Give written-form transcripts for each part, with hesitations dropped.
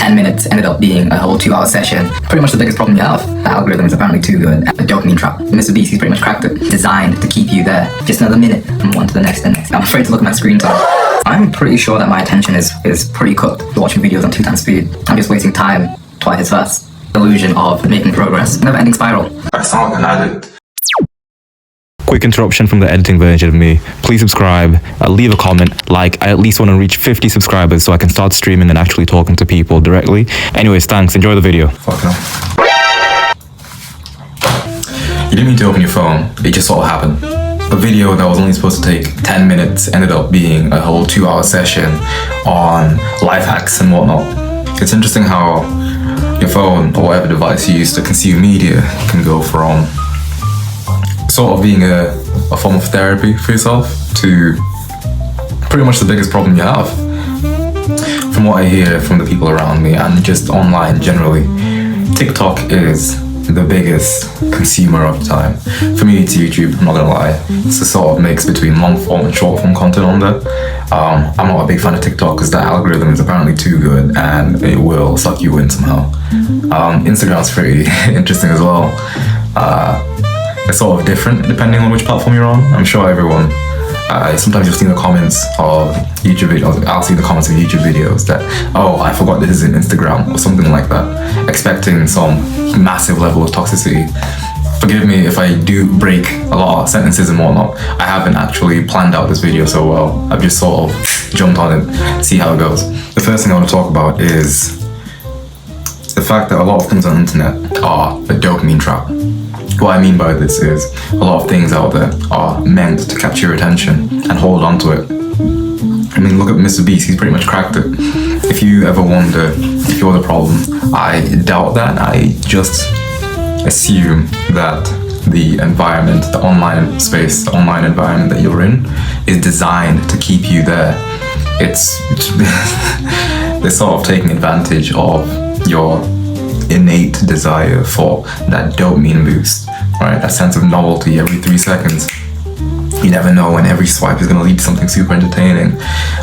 10 minutes ended up being a whole 2-hour session. Pretty much the biggest problem you have. The algorithm is apparently too good. The dopamine trap. Mr. Beast, he's pretty much cracked it. Designed to keep you there. Just another minute and one to the next and next. I'm afraid to look at my screen time. I'm pretty sure that my attention is pretty cooked. Watching videos on 2 times speed. I'm just wasting time twice as fast. Illusion of making progress. Never ending spiral. I sound like an addict. Quick interruption from the editing version of me. Please subscribe, leave a comment, like. I at least want to reach 50 subscribers so I can start streaming and actually talking to people directly. Anyways, thanks. Enjoy the video. Fuck no. You didn't mean to open your phone. It just sort of happened. A video that was only supposed to take 10 minutes ended up being a whole 2-hour session on life hacks and whatnot. It's interesting how your phone or whatever device you use to consume media can go from sort of being a form of therapy for yourself to pretty much the biggest problem you have. From what I hear from the people around me and just online generally, TikTok is the biggest consumer of time. For me, it's YouTube, I'm not gonna lie. It's a sort of mix between long form and short form content on there. I'm not a big fan of TikTok because the algorithm is apparently too good and it will suck you in somehow. Instagram's pretty interesting as well. It's sort of different depending on which platform you're on. I'm sure everyone, sometimes you'll see in the comments of YouTube videos, I'll see the comments of YouTube videos that, oh, I forgot this is in Instagram or something like that, expecting some massive level of toxicity. Forgive me if I do break a lot of sentences and whatnot. I haven't actually planned out this video so well. I've just sort of jumped on it, see how it goes. The first thing I want to talk about is the fact that a lot of things on the internet are a dopamine trap. What I mean by this is a lot of things out there are meant to capture your attention and hold on to it. I mean, look at Mr. Beast, he's pretty much cracked it. If you ever wonder if you're the problem, I doubt that. I just assume that the environment, the online space, the online environment that you're in is designed to keep you there. They're sort of taking advantage of your innate desire for that dopamine boost, right? That sense of novelty every 3 seconds. You never know when every swipe is going to lead to something super entertaining.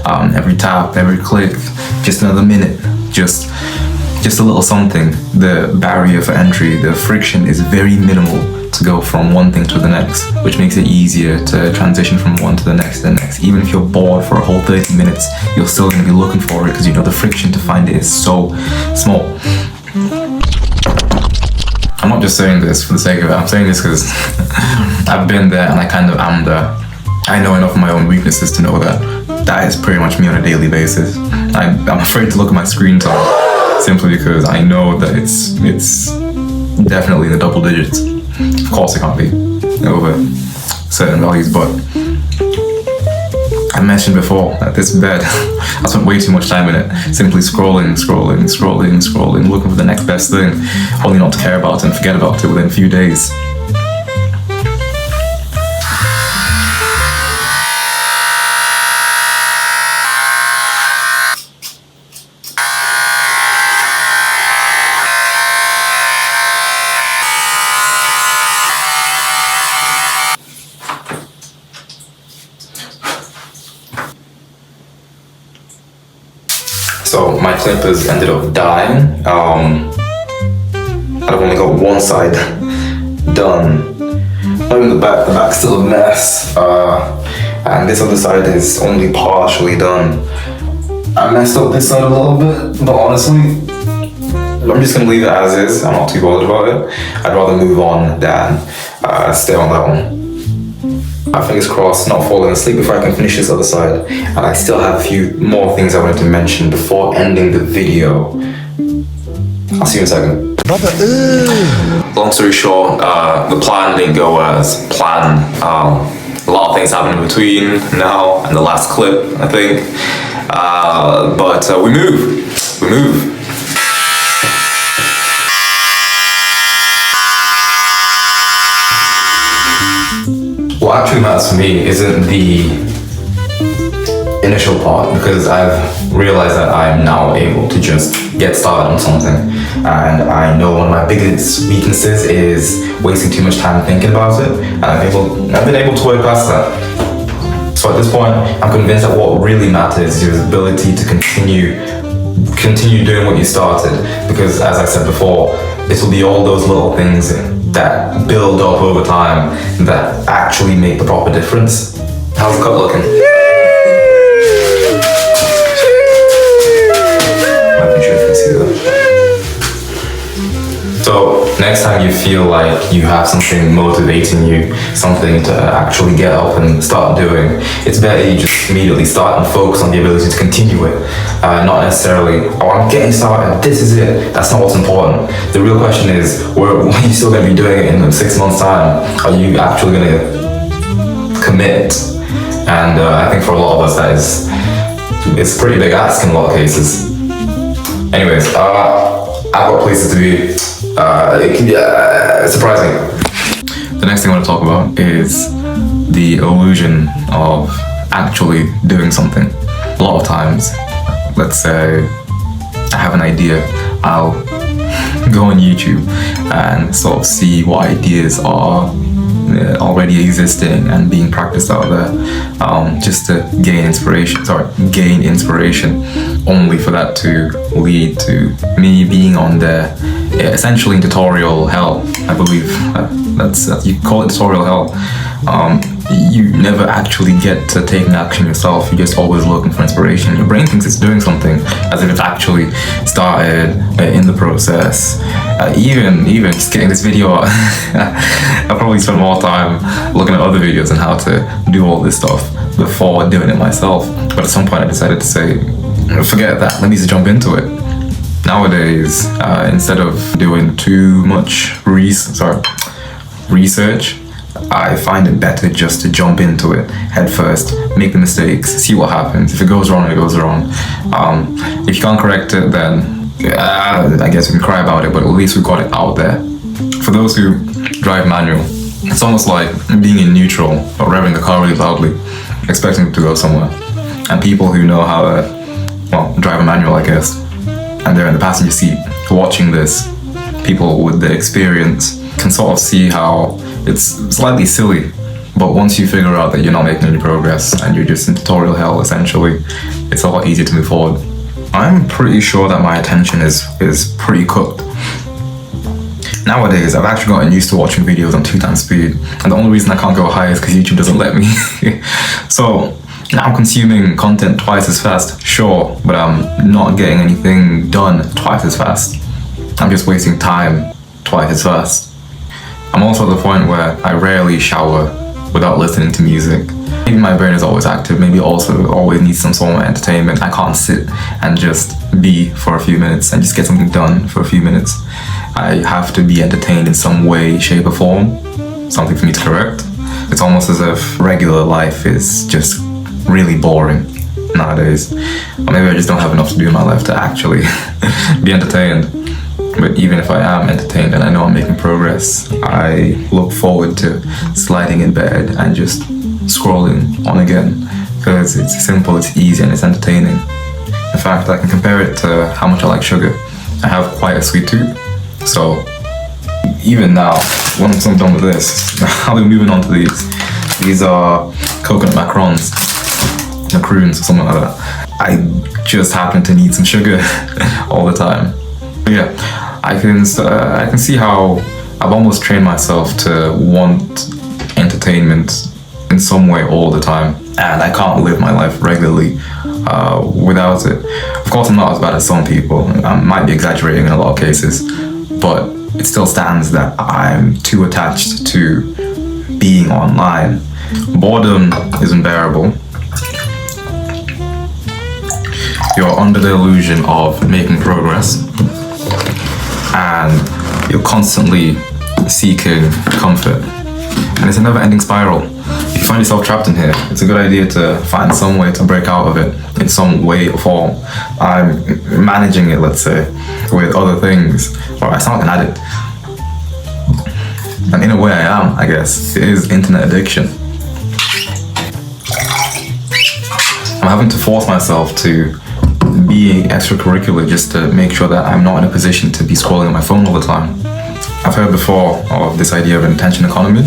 Every tap, every click, just another minute, just a little something. The barrier for entry, the friction is very minimal to go from one thing to the next, which makes it easier to transition from one to the next to the next. Even if you're bored for a whole 30 minutes, you're still going to be looking for it because you know the friction to find it is so small. I'm not just saying this for the sake of it, I'm saying this because I've been there and I kind of am there. I know enough of my own weaknesses to know that is pretty much me on a daily basis. I'm afraid to look at my screen time simply because I know that it's definitely in the double digits. Of course it can't be over certain values, but I mentioned before that this bed, I spent way too much time in it, simply scrolling, looking for the next best thing, only not to care about it and forget about it within a few days. So my clippers ended up dying. I've only got one side done. Not even the back's still a mess. And this other side is only partially done. I messed up this side a little bit, but honestly, I'm just gonna leave it as is. I'm not too bothered about it. I'd rather move on than stay on that one. Fingers crossed, not falling asleep before I can finish this other side. And I still have a few more things I wanted to mention before ending the video. I'll see you in a second. Long story short, the plan didn't go as planned. A lot of things happened in between now and the last clip, I think. But we move. What actually matters for me isn't the initial part, because I've realized that I am now able to just get started on something. And I know one of my biggest weaknesses is wasting too much time thinking about it, and I've been able to work past that. So at this point, I'm convinced that what really matters is your ability to continue continue doing what you started, because as I said before, it will be all those little things that build up over time that actually make the proper difference. How's the cup looking? I'm sure you can see that. So next time you feel like you have something motivating you, something to actually get up and start doing, it's better you just immediately start and focus on the ability to continue it. Not necessarily, oh, I'm getting started, this is it. That's not what's important. The real question is, are you still going to be doing it in 6 months' time? Are you actually going to commit? And I think for a lot of us it's a pretty big ask in a lot of cases. Anyways, I've got places to be. It can be surprising. The next thing I want to talk about is the illusion of actually doing something. A lot of times, let's say I have an idea, I'll go on YouTube and sort of see what ideas are already existing and being practiced out there, just to gain inspiration, only for that to lead to me being on there, essentially in tutorial hell. I believe that's you call it tutorial hell. You never actually get to take an action yourself. You're just always looking for inspiration. Your brain thinks it's doing something as if it's actually started in the process. Even just getting this video out, I probably spent more time looking at other videos on how to do all this stuff before doing it myself. But at some point I decided to say, forget that, let me just jump into it. Nowadays, instead of doing too much research, I find it better just to jump into it head first, make the mistakes, see what happens. If it goes wrong, it goes wrong. If you can't correct it, then I guess we can cry about it, but at least we've got it out there. For those who drive manual, it's almost like being in neutral or revving the car really loudly, expecting it to go somewhere. And people who know how to, drive a manual, I guess, and they're in the passenger seat watching this, people with the experience can sort of see how it's slightly silly, but once you figure out that you're not making any progress and you're just in tutorial hell, essentially, it's a lot easier to move forward. I'm pretty sure that my attention is pretty cooked. Nowadays, I've actually gotten used to watching videos on 2x speed, and the only reason I can't go high is because YouTube doesn't let me. So now I'm consuming content twice as fast, sure, but I'm not getting anything done twice as fast. I'm just wasting time twice as fast. I'm also at the point where I rarely shower without listening to music. Maybe my brain is always active, maybe also always needs some sort of entertainment. I can't sit and just be for a few minutes and just get something done for a few minutes. I have to be entertained in some way, shape or form, something for me to correct. It's almost as if regular life is just really boring nowadays. Or maybe I just don't have enough to do in my life to actually be entertained. But even if I am entertained and I know I'm making progress, I look forward to sliding in bed and just scrolling on again, because it's simple, it's easy, and it's entertaining. In fact, I can compare it to how much I like sugar. I have quite a sweet tooth, so even now, once I'm done with this, I'll be moving on to these. These are coconut macarons, macaroons, or something like that. I just happen to need some sugar all the time. But yeah, I can see how I've almost trained myself to want entertainment in some way all the time, and I can't live my life regularly without it. Of course, I'm not as bad as some people. I might be exaggerating in a lot of cases, but it still stands that I'm too attached to being online. Boredom is unbearable. You're under the illusion of making progress, and you're constantly seeking comfort, and it's a never-ending spiral. If you find yourself trapped in here, it's a good idea to find some way to break out of it in some way or form. I'm managing it, let's say, with other things, or I sound like an addict, and in a way I am, I guess. It is internet addiction. I'm having to force myself to be extracurricular just to make sure that I'm not in a position to be scrolling on my phone all the time. I've heard before of this idea of an attention economy,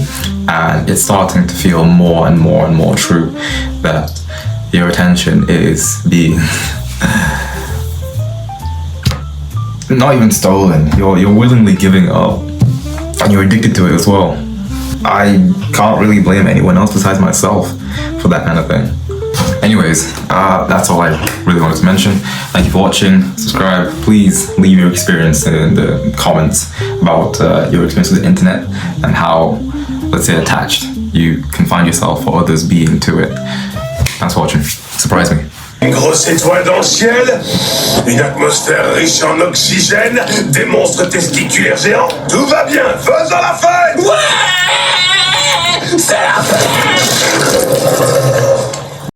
and it's starting to feel more and more and more true that your attention is being not even stolen. You're willingly giving up, and you're addicted to it as well. I can't really blame anyone else besides myself for that kind of thing. Anyways, that's all I really wanted to mention. Thank you for watching. Subscribe. Please leave your experience in the comments about your experience with the internet and how, let's say, attached you can find yourself or others being to it. Thanks for watching. Surprise me. Une grosse étoile dans le ciel, une atmosphère riche en oxygène, des monstres testiculaires géants, tout va bien, faisons la fête! Ouais! C'est la fête!